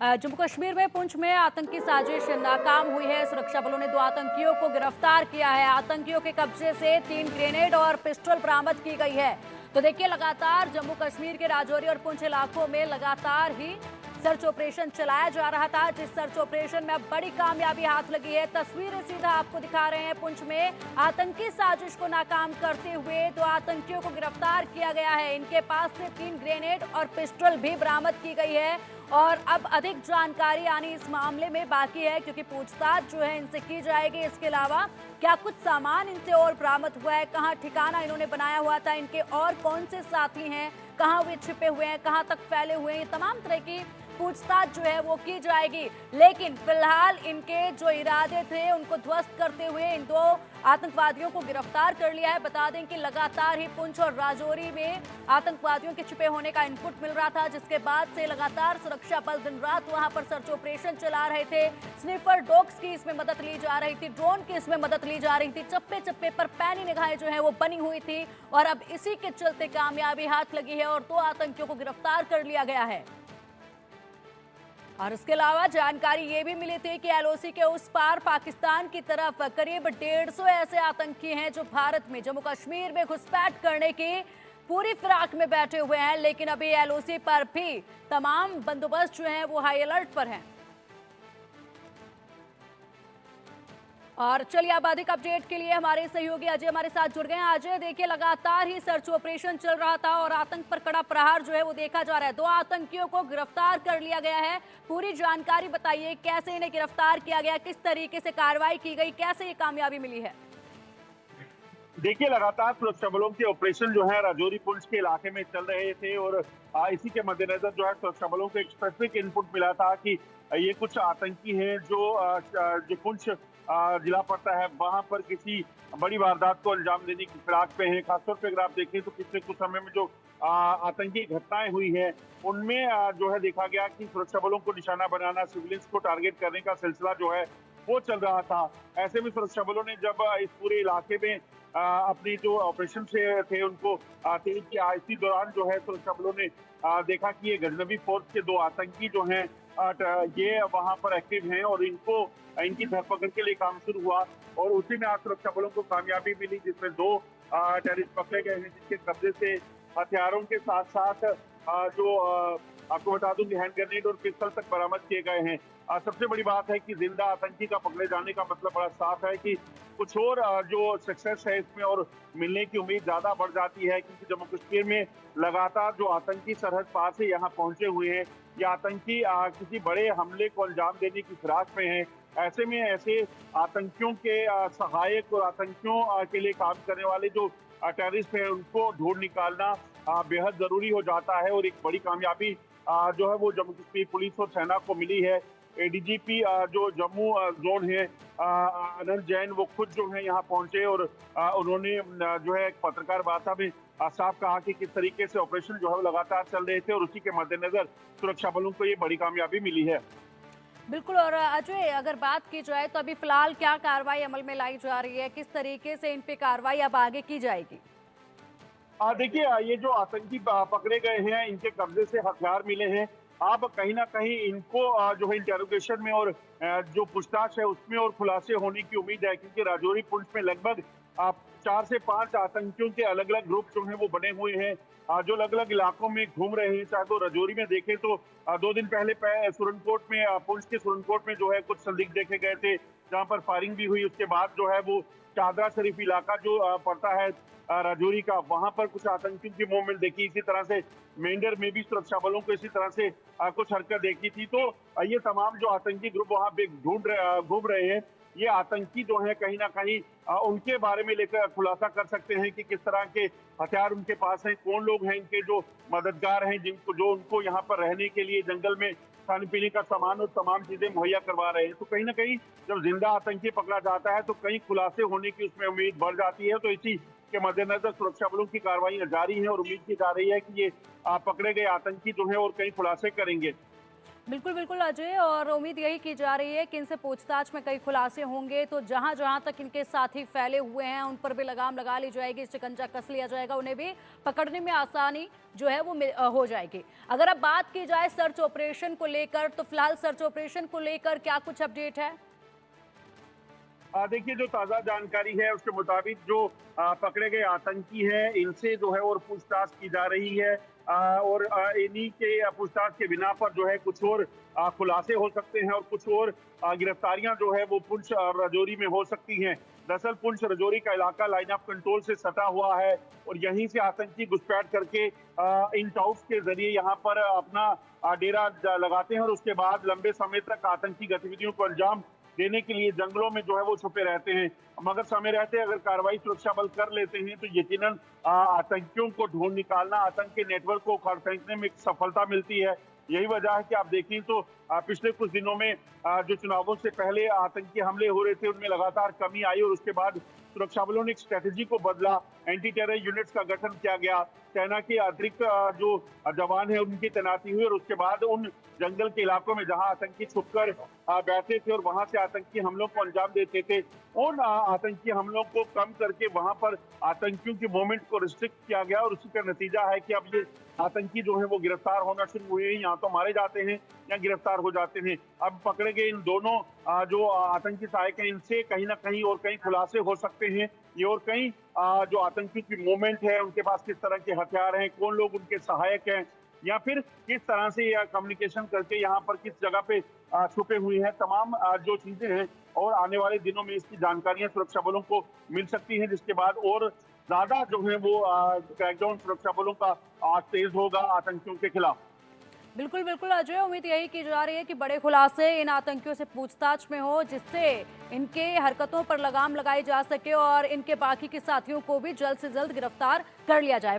जम्मू कश्मीर में पुंछ में आतंकी साजिश नाकाम हुई है। सुरक्षा बलों ने 2 आतंकियों को गिरफ्तार किया है। आतंकियों के कब्जे से 3 ग्रेनेड और पिस्टल बरामद की गई है। तो देखिए, लगातार जम्मू कश्मीर के राजौरी और पुंछ इलाकों में लगातार ही सर्च ऑपरेशन चलाया जा रहा था, जिस सर्च ऑपरेशन में अब बड़ी कामयाबी हाथ लगी है। तस्वीरें सीधा आपको दिखा रहे हैं। पुंछ में आतंकी साजिश को नाकाम करते हुए 2 आतंकियों को गिरफ्तार किया गया है। इनके पास से 3 ग्रेनेड और पिस्टल भी बरामद की गई है और अब अधिक जानकारी आनी इस मामले में बाकी है, क्योंकि पूछताछ जो है इनसे की जाएगी। इसके अलावा क्या कुछ सामान इनसे और बरामद हुआ है, कहां ठिकाना इन्होंने बनाया हुआ था, इनके और कौन से साथी हैं, कहां वे छिपे हुए हैं, कहां तक फैले हुए हैं, ये तमाम तरह की पूछताछ जो है वो की जाएगी। लेकिन फिलहाल इनके जो इरादे थे उनको ध्वस्त करते हुए इन 2 आतंकवादियों को गिरफ्तार कर लिया है। बता दें कि लगातार ही पुंछ और राजौरी में आतंकवादियों के छिपे होने का इनपुट मिल रहा था, जिसके बाद से लगातार सुरक्षा बल दिन रात वहां पर सर्च ऑपरेशन चला रहे थे। स्निफर डॉग्स की इसमें मदद ली जा रही थी, ड्रोन की इसमें मदद ली जा रही थी, चप्पे चप्पे पर पैनी निगाहें जो है वो बनी हुई थी और अब इसी के चलते कामयाबी हाथ लगी है और 2 आतंकियों को गिरफ्तार कर लिया गया है। और इसके अलावा जानकारी ये भी मिली थी कि एलओसी के उस पार पाकिस्तान की तरफ करीब 150 ऐसे आतंकी हैं जो भारत में जम्मू कश्मीर में घुसपैठ करने की पूरी फिराक में बैठे हुए हैं। लेकिन अभी एलओसी पर भी तमाम बंदोबस्त जो है वो हाई अलर्ट पर हैं। और चलिए, अब अधिक अपडेट के लिए हमारे सहयोगी अजय हमारे साथ जुड़ गए हैं। अजय, देखिए, लगातार ही सर्च ऑपरेशन चल रहा था और आतंक पर कड़ा प्रहार जो है वो देखा जा रहा है। 2 आतंकियों को गिरफ्तार कर लिया गया है। पूरी जानकारी बताइए, कैसे इन्हें गिरफ्तार किया गया, किस तरीके से कार्रवाई की गई, कैसे ये कामयाबी मिली है? देखिए, लगातार सुरक्षा बलों के ऑपरेशन जो है राजौरी पुंछ के इलाके में चल रहे थे और इसी के मद्देनजर जो है सुरक्षा बलों को एक स्पेसिफिक इनपुट मिला था कि ये कुछ आतंकी हैं जो पुंछ जिला पड़ता है, वहां पर किसी बड़ी वारदात को अंजाम देने की फिराक पे हैं। खासतौर पे अगर आप देखें तो पिछले कुछ समय में जो आतंकी घटनाएं हुई हैं उनमें जो है देखा गया कि सुरक्षा बलों को निशाना बनाना, सिविलियंस को टारगेट करने का सिलसिला जो है वो चल रहा था। ऐसे में सुरक्षा बलों ने जब इस पूरे इलाके में अपनी जो ऑपरेशन से थे उनको तेज किया, इसी दौरान जो है सुरक्षा बलों ने देखा कि ये गजनवी फोर्स के 2 आतंकी जो हैं ये वहां पर एक्टिव हैं और इनकी धरपकड़ के लिए काम शुरू हुआ और उसी में आज सुरक्षा बलों को कामयाबी मिली, जिसमें 2 टेररिस्ट पकड़े गए हैं, जिसके कब्जे से हथियारों के साथ साथ आपको बता दूं कि हैंड ग्रेनेड और पिस्टल तक बरामद किए गए हैं। सबसे बड़ी बात है कि जिंदा आतंकी का पकड़े जाने का मतलब बड़ा साफ है कि कुछ और जो सक्सेस है इसमें और मिलने की उम्मीद ज्यादा बढ़ जाती है, क्योंकि जम्मू कश्मीर में लगातार जो आतंकी सरहद पार से यहाँ पहुंचे हुए हैं, ये आतंकी किसी बड़े हमले को अंजाम देने की फिराक में हैं। ऐसे में ऐसे आतंकियों के सहायक और आतंकियों के लिए काम करने वाले जो टेररिस्ट हैं उनको ढूंढ निकालना बेहद जरूरी हो जाता है और एक बड़ी कामयाबी जो है वो जम्मू कश्मीर पुलिस और सेना को मिली है। एडीजीपी जो जम्मू जोन है आनंद जैन, वो खुद जो है यहाँ पहुंचे और उन्होंने जो है एक पत्रकार वार्ता में साफ कहा कि किस तरीके से ऑपरेशन जो है वो लगातार चल रहे थे और उसी के मद्देनजर सुरक्षा बलों को ये बड़ी कामयाबी मिली है। बिल्कुल। और अजय, अगर बात की जाए तो अभी फिलहाल क्या कार्रवाई अमल में लाई जा रही है, किस तरीके से इन पे कार्रवाई अब आगे की जाएगी? देखिए, ये जो आतंकी पकड़े गए हैं इनके कब्जे से हथियार मिले हैं। आप कहीं ना कहीं इनको जो है इंटेरोगेशन में और जो पूछताछ है उसमें और खुलासे होने की उम्मीद है, क्योंकि राजौरी पुंछ में लगभग 4 से 5 आतंकियों के अलग अलग ग्रुप जो हैं वो बने हुए हैं, जो अलग अलग इलाकों में घूम रहे हैं। चाहे तो राजौरी में देखें तो 2 दिन पहले सुरनकोट में पुंछ के सुरनकोट में जो है कुछ संदिग्ध देखे गए थे, जहां पर फायरिंग भी हुई। उसके बाद जो है वो चादरा शरीफ इलाका जो पड़ता है राजौरी का, वहां पर कुछ आतंकियों की मूवमेंट देखी। इसी तरह से मेंढर में भी सुरक्षा बलों को इसी तरह से कुछ हरकत देखी थी। तो ये तमाम जो आतंकी ग्रुप वहां पे घूम रहे हैं, ये आतंकी जो है कहीं ना कहीं उनके बारे में लेकर खुलासा कर सकते हैं कि किस तरह के हथियार उनके पास हैं, कौन लोग हैं इनके जो मददगार हैं, जिनको जो उनको यहाँ पर रहने के लिए जंगल में खाने पीने का सामान और तमाम चीजें मुहैया करवा रहे हैं। तो कहीं ना कहीं जब जिंदा आतंकी पकड़ा जाता है तो कहीं खुलासे होने की उसमें उम्मीद बढ़ जाती है। तो इसी के मद्देनजर सुरक्षा बलों की कार्रवाई जारी है और उम्मीद की जा रही है कि ये पकड़े गए आतंकी जो है और कई खुलासे करेंगे। बिल्कुल बिल्कुल अजय, और उम्मीद यही की जा रही है कि इनसे पूछताछ में कई खुलासे होंगे, तो जहां जहां तक इनके साथी फैले हुए हैं उन पर भी लगाम लगा ली जाएगी, शिकंजा कस लिया जाएगा, उन्हें भी पकड़ने में आसानी जो है वो हो जाएगी। अगर अब बात की जाए सर्च ऑपरेशन को लेकर, तो फिलहाल सर्च ऑपरेशन को लेकर क्या कुछ अपडेट है? देखिए, जो ताजा जानकारी है उसके मुताबिक जो पकड़े गए आतंकी हैं इनसे जो है और पूछताछ की जा रही है, और इन्हीं के पूछताछ के बिना पर जो है कुछ और खुलासे हो सकते हैं और कुछ और गिरफ्तारियां जो है वो पुंछ और राजौरी में हो सकती हैं। दरअसल पुंछ राजौरी का इलाका लाइन ऑफ कंट्रोल से सटा हुआ है और यहीं से आतंकी घुसपैठ करके इन टाउट्स के जरिए यहाँ पर अपना डेरा लगाते हैं और उसके बाद लंबे समय तक आतंकी गतिविधियों को अंजाम देने के लिए जंगलों में जो है वो छुपे रहते हैं। मगर समय रहते अगर कार्रवाई सुरक्षा बल कर लेते हैं तो यकीनन आतंकियों को ढूंढ निकालना, आतंक के नेटवर्क को उखाड़ फेंकने में एक सफलता मिलती है। यही वजह है कि आप देखें तो पिछले कुछ दिनों में जो चुनावों से पहले आतंकी हमले हो रहे थे उनमें लगातार कमी आई और उसके बाद सुरक्षा बलों ने एक स्ट्रेटेजी को बदला, एंटी टेरर यूनिट्स का गठन किया गया, सेना के अतिरिक्त जो जवान है उनकी तैनाती हुई और उसके बाद उन जंगल के इलाकों में जहां आतंकी छुपकर बैठे थे और वहां से आतंकी हमलों को अंजाम देते थे, उन आतंकी हमलों को कम करके वहां पर आतंकियों की मूवमेंट को रिस्ट्रिक्ट किया गया और उसी का नतीजा है कि अब ये आतंकी जो है वो गिरफ्तार होना शुरू हुए हैं, यहाँ तो मारे जाते हैं या गिरफ्तार हो जाते हैं। अब पकड़े गए इन दोनों जो आतंकी सहायक हैं इनसे कहीं ना कहीं और कई खुलासे हो सकते हैं। ये और कई जो आतंकी की मूवमेंट है उनके पास किस तरह के हथियार हैं, कौन लोग उनके सहायक हैं, या फिर किस तरह से यह कम्युनिकेशन करके यहाँ पर किस जगह पे छुपे हुए हैं, तमाम जो चीजें हैं और आने वाले दिनों में इसकी जानकारियां सुरक्षा बलों को मिल सकती हैं, जिसके बाद और ज्यादा जो है वो क्रैकडाउन सुरक्षा बलों का तेज होगा आतंकियों के खिलाफ। बिल्कुल बिल्कुल अजय, उम्मीद यही की जा रही है कि बड़े खुलासे इन आतंकियों से पूछताछ में हो, जिससे इनके हरकतों पर लगाम लगाई जा सके और इनके बाकी के साथियों को भी जल्द से जल्द गिरफ्तार कर लिया जाए।